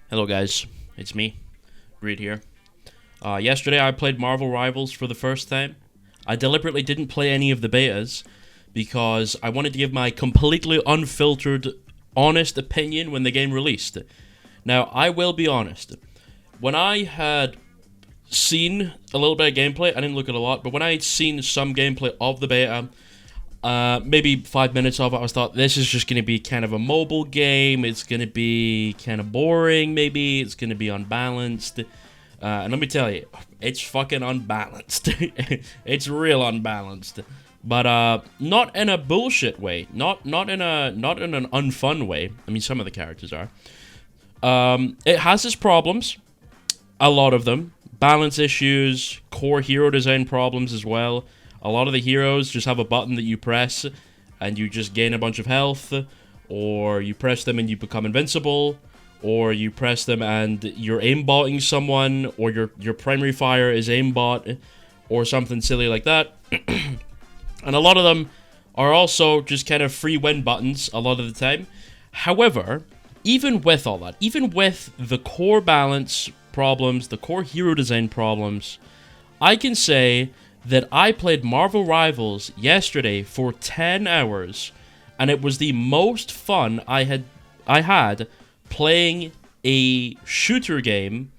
Hello guys, it's me, Reed here. Yesterday I played Marvel Rivals for the first time. I deliberately didn't play any of the betas because I wanted to give my completely unfiltered, honest opinion when the game released. Now, I will be honest. When I had seen a little bit of gameplay, I didn't look at a lot, but when I had seen some gameplay of the beta, maybe 5 minutes of it, I thought this is just going to be kind of a mobile game. It's going to be kind of boring, maybe. It's going to be unbalanced. And let me tell you, it's fucking unbalanced. It's real unbalanced. But not in a bullshit way. Not in an unfun way. I mean, some of the characters are. It has its problems. A lot of them. Balance issues, core hero design problems as well. A lot of the heroes just have a button that you press and you just gain a bunch of health, or you press them and you become invincible, or you press them and you're aimbotting someone, or your primary fire is aimbot, or something silly like that. And a lot of them are also just kind of free win buttons a lot of the time. However, even with all that, even with the core balance problems, the core hero design problems, I can say that I played Marvel Rivals yesterday for 10 hours, and it was the most fun I had playing a shooter game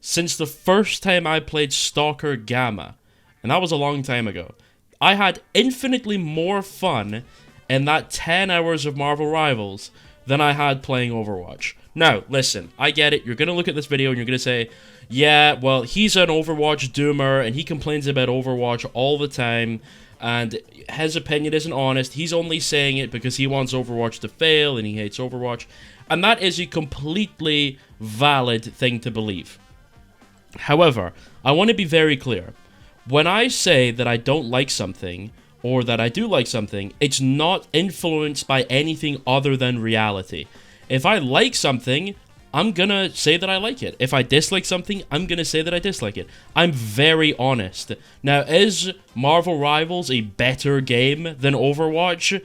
since the first time I played Stalker Gamma, and that was a long time ago. I had infinitely more fun in that 10 hours of Marvel Rivals than I had playing Overwatch. Now, listen, I get it. You're going to look at this video and you're going to say, yeah, well, he's an Overwatch doomer and he complains about Overwatch all the time and his opinion isn't honest. He's only saying it because he wants Overwatch to fail and he hates Overwatch. And that is a completely valid thing to believe. However, I want to be very clear. When I say that I don't like something, or that I do like something, it's not influenced by anything other than reality. If I like something, I'm gonna say that I like it. If I dislike something, I'm gonna say that I dislike it. I'm very honest. Now, is Marvel Rivals a better game than Overwatch?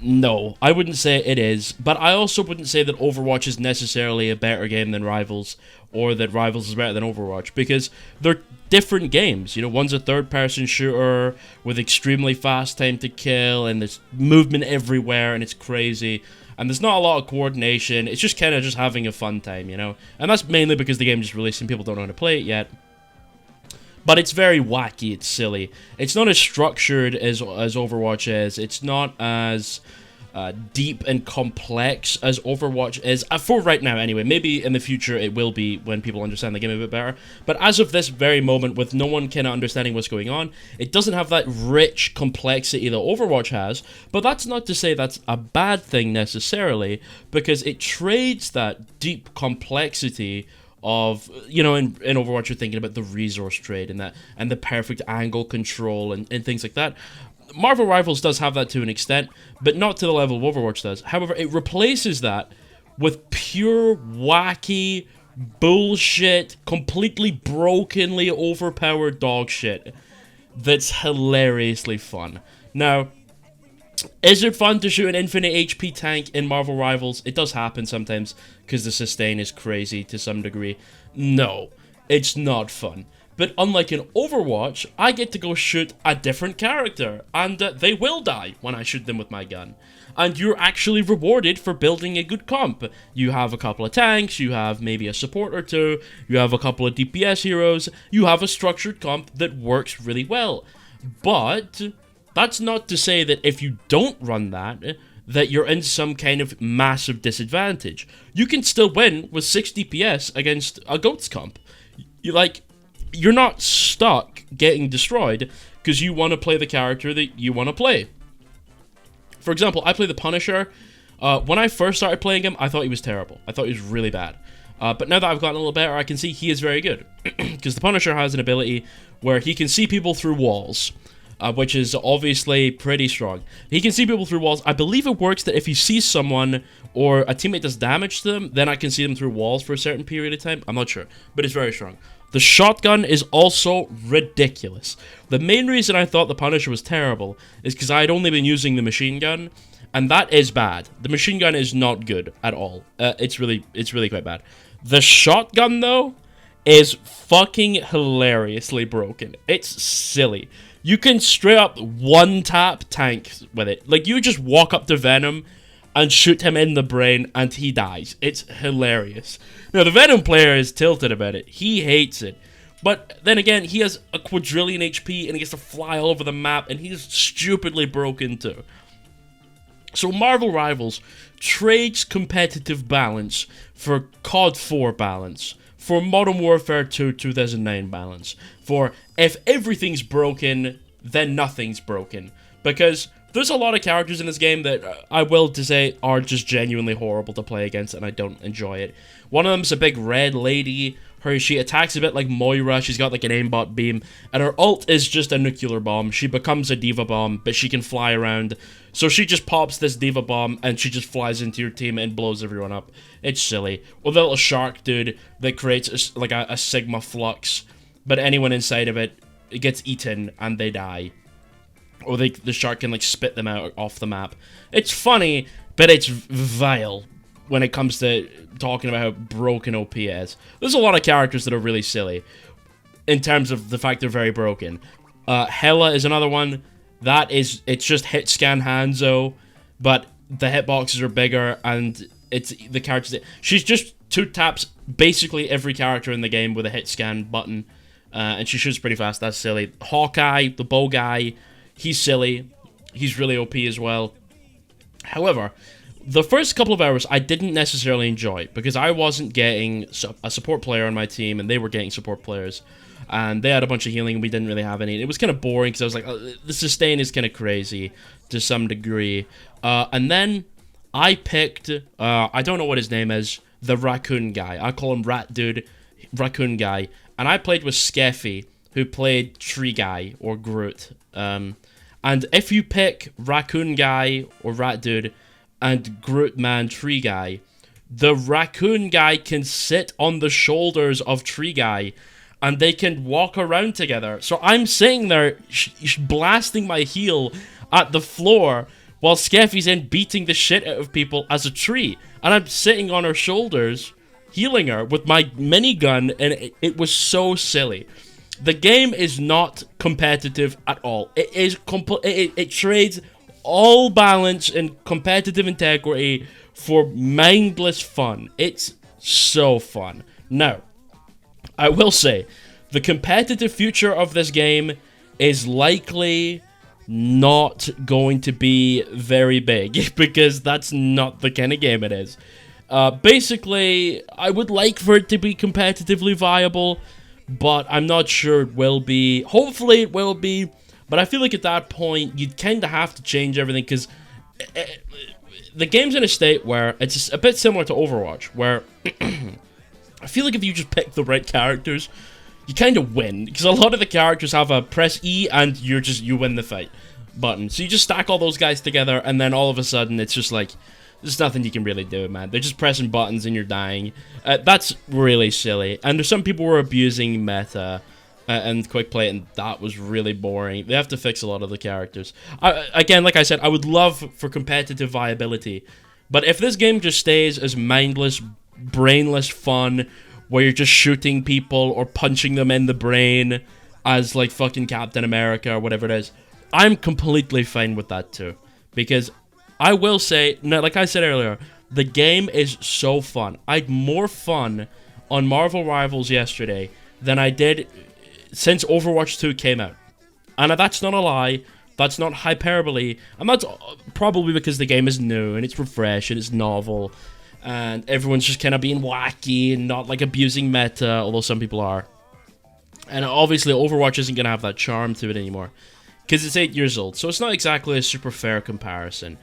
No, I wouldn't say it is, but I also wouldn't say that Overwatch is necessarily a better game than Rivals, or that Rivals is better than Overwatch, because they're different games. You know, one's a third-person shooter with extremely fast time to kill, and there's movement everywhere, and it's crazy, and there's not a lot of coordination. It's just kind of just having a fun time, you know? And that's mainly because the game just released and people don't know how to play it yet. But it's very wacky, it's silly. It's not as structured as Overwatch is. It's not as deep and complex as Overwatch is. For right now, anyway. Maybe in the future it will be when people understand the game a bit better. But as of this very moment, with no one kind of understanding what's going on, it doesn't have that rich complexity that Overwatch has. But that's not to say that's a bad thing necessarily, because it trades that deep complexity of, you know, in Overwatch you're thinking about the resource trade and the perfect angle control and things like that. Marvel Rivals does have that to an extent, but not to the level of Overwatch does. However, it replaces that with pure wacky bullshit, completely brokenly overpowered dog shit that's hilariously fun. Now, is it fun to shoot an infinite HP tank in Marvel Rivals? It does happen sometimes, because the sustain is crazy to some degree. No, it's not fun. But unlike in Overwatch, I get to go shoot a different character, and they will die when I shoot them with my gun. And you're actually rewarded for building a good comp. You have a couple of tanks, you have maybe a support or two, you have a couple of DPS heroes, you have a structured comp that works really well. But that's not to say that if you don't run that you're in some kind of massive disadvantage. You can still win with 6 DPS against a GOATS comp. You're not stuck getting destroyed because you want to play the character that you want to play. For example, I play the Punisher. When I first started playing him, I thought he was terrible. I thought he was really bad. But now that I've gotten a little better, I can see he is very good. Because the Punisher has an ability where he can see people through walls. Which is obviously pretty strong. He can see people through walls. I believe it works that if he sees someone or a teammate does damage to them, then I can see them through walls for a certain period of time. I'm not sure, but it's very strong. The shotgun is also ridiculous. The main reason I thought the Punisher was terrible is because I had only been using the machine gun, and that is bad. The machine gun is not good at all. It's really quite bad. The shotgun, though, is fucking hilariously broken. It's silly. You can straight up one-tap tank with it. Like, you just walk up to Venom and shoot him in the brain, and he dies. It's hilarious. Now, the Venom player is tilted about it. He hates it. But then again, he has a quadrillion HP, and he gets to fly all over the map, and he's stupidly broken too. So Marvel Rivals trades competitive balance for COD 4 balance, for Modern Warfare 2 2009 balance, for if everything's broken, then nothing's broken. Because there's a lot of characters in this game that I will to say are just genuinely horrible to play against, and I don't enjoy it. One of them's a big red lady. She attacks a bit like Moira. She's got like an aimbot beam, and her ult is just a nuclear bomb. She becomes a diva bomb, but she can fly around. So she just pops this diva bomb, and she just flies into your team and blows everyone up. It's silly. Or the little shark dude that creates a Sigma flux, but anyone inside of it gets eaten and they die. Or the shark can like spit them out off the map. It's funny, but it's vile when it comes to talking about how broken OP is. There's a lot of characters that are really silly in terms of the fact they're very broken. Hela is another one. It's just hit scan Hanzo, but the hitboxes are bigger, and it's the characters that she's just two taps basically every character in the game with a hit scan button, and she shoots pretty fast. That's silly. Hawkeye, the bow guy, he's silly. He's really OP as well. However, the first couple of hours I didn't necessarily enjoy because I wasn't getting a support player on my team, and they were getting support players. And they had a bunch of healing, and we didn't really have any. It was kind of boring because I was like, oh, the sustain is kind of crazy to some degree. And then I picked, I don't know what his name is, the raccoon guy. I call him Rat Dude, raccoon guy. And I played with Skeffy, who played Tree Guy or Groot. And if you pick Raccoon Guy or Rat Dude and Groot Man Tree Guy, the Raccoon Guy can sit on the shoulders of Tree Guy, and they can walk around together. So I'm sitting there blasting my heel at the floor while Skeffy's in beating the shit out of people as a tree. And I'm sitting on her shoulders, healing her with my minigun, and it was so silly. The game is not competitive at all. It is it trades all balance and competitive integrity for mindless fun. It's so fun. Now, I will say, the competitive future of this game is likely not going to be very big, because that's not the kind of game it is. Basically, I would like for it to be competitively viable, but I'm not sure it will be. Hopefully it will be, but I feel like at that point, you'd kind of have to change everything, because the game's in a state where it's a bit similar to Overwatch, where I feel like if you just pick the right characters, you kind of win, because a lot of the characters have a press E and you win the fight button. So you just stack all those guys together, and then all of a sudden it's just like, there's nothing you can really do, man. They're just pressing buttons and you're dying. That's really silly. And there's some people who are abusing meta and quick play, and that was really boring. They have to fix a lot of the characters. Again, like I said, I would love for competitive viability, but if this game just stays as mindless, brainless fun, where you're just shooting people or punching them in the brain as like fucking Captain America or whatever it is, I'm completely fine with that too. Because I will say, like I said earlier, the game is so fun. I had more fun on Marvel Rivals yesterday than I did since Overwatch 2 came out. And that's not a lie. That's not hyperbole. And that's probably because the game is new and it's refreshed and it's novel. And everyone's just kind of being wacky and not like abusing meta, although some people are. And obviously Overwatch isn't going to have that charm to it anymore, because it's 8 years old, so it's not exactly a super fair comparison.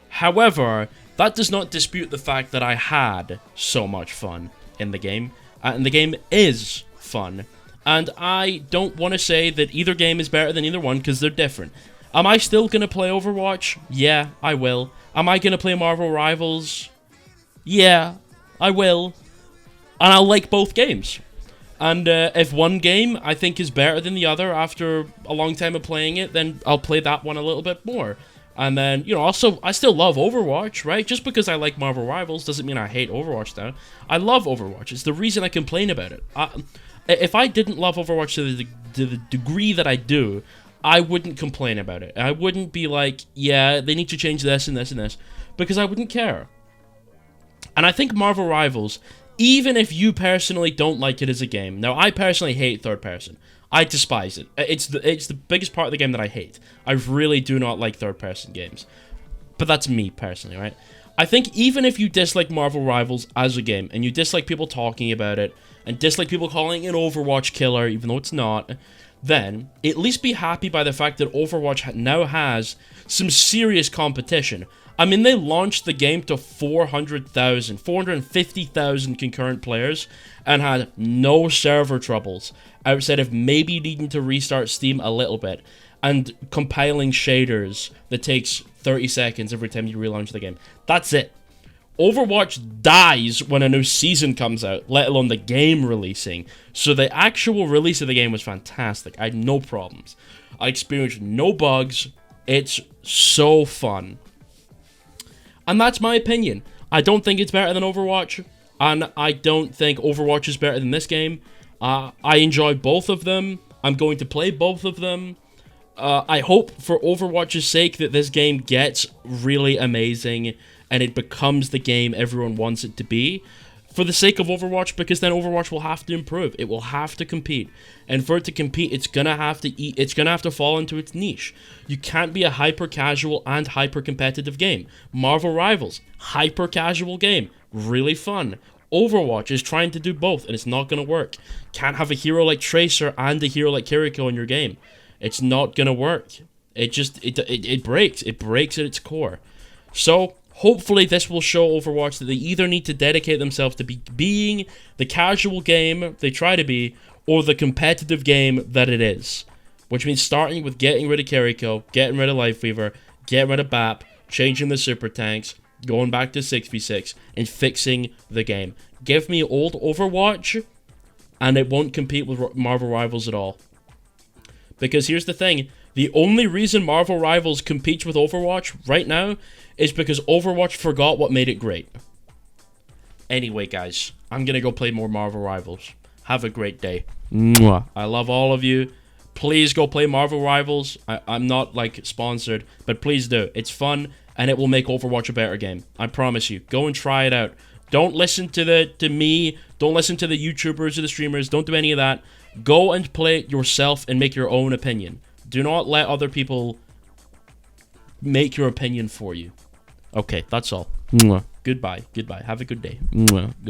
However, that does not dispute the fact that I had so much fun in the game, and the game is fun. And I don't want to say that either game is better than either one, because they're different. Am I still going to play Overwatch? Yeah, I will. Am I going to play Marvel Rivals? Yeah, I will. And I'll like both games. And if one game I think is better than the other after a long time of playing it, then I'll play that one a little bit more. And then, you know, also, I still love Overwatch, right? Just because I like Marvel Rivals doesn't mean I hate Overwatch now. I love Overwatch. It's the reason I complain about it. If I didn't love Overwatch to the degree that I do, I wouldn't complain about it. I wouldn't be like, yeah, they need to change this and this and this, because I wouldn't care. And I think Marvel Rivals, even if you personally don't like it as a game, now I personally hate third person. I despise it. It's the biggest part of the game that I hate. I really do not like third person games. But that's me personally, right? I think even if you dislike Marvel Rivals as a game, and you dislike people talking about it, and dislike people calling it an Overwatch killer, even though it's not, then at least be happy by the fact that Overwatch now has some serious competition. I mean, they launched the game to 450,000 concurrent players and had no server troubles, outside of maybe needing to restart Steam a little bit and compiling shaders that takes 30 seconds every time you relaunch the game. That's it. Overwatch dies when a new season comes out, let alone the game releasing. So the actual release of the game was fantastic. I had no problems. I experienced no bugs. It's so fun. And that's my opinion. I don't think it's better than Overwatch, and I don't think Overwatch is better than this game. I enjoy both of them. I'm going to play both of them. I hope, for Overwatch's sake, that this game gets really amazing and it becomes the game everyone wants it to be. For the sake of Overwatch, because then Overwatch will have to improve. It will have to compete. And for it to compete, it's gonna have to fall into its niche. You can't be a hyper-casual and hyper-competitive game. Marvel Rivals, hyper-casual game. Really fun. Overwatch is trying to do both, and it's not gonna work. Can't have a hero like Tracer and a hero like Kiriko in your game. It's not gonna work. It breaks. It breaks at its core. So hopefully this will show Overwatch that they either need to dedicate themselves to being the casual game they try to be, or the competitive game that it is. Which means starting with getting rid of Kiriko, getting rid of Life Weaver, getting rid of BAP, changing the super tanks, going back to 6v6, and fixing the game. Give me old Overwatch, and it won't compete with Marvel Rivals at all. Because here's the thing, the only reason Marvel Rivals competes with Overwatch right now is because Overwatch forgot what made it great. Anyway, guys, I'm gonna go play more Marvel Rivals. Have a great day. Mwah. I love all of you. Please go play Marvel Rivals. I'm not, like, sponsored, but please do. It's fun, and it will make Overwatch a better game. I promise you. Go and try it out. Don't listen to me. Don't listen to the YouTubers or the streamers. Don't do any of that. Go and play it yourself and make your own opinion. Do not let other people make your opinion for you. Okay, that's all. Mwah. Goodbye. Goodbye. Have a good day. Mwah.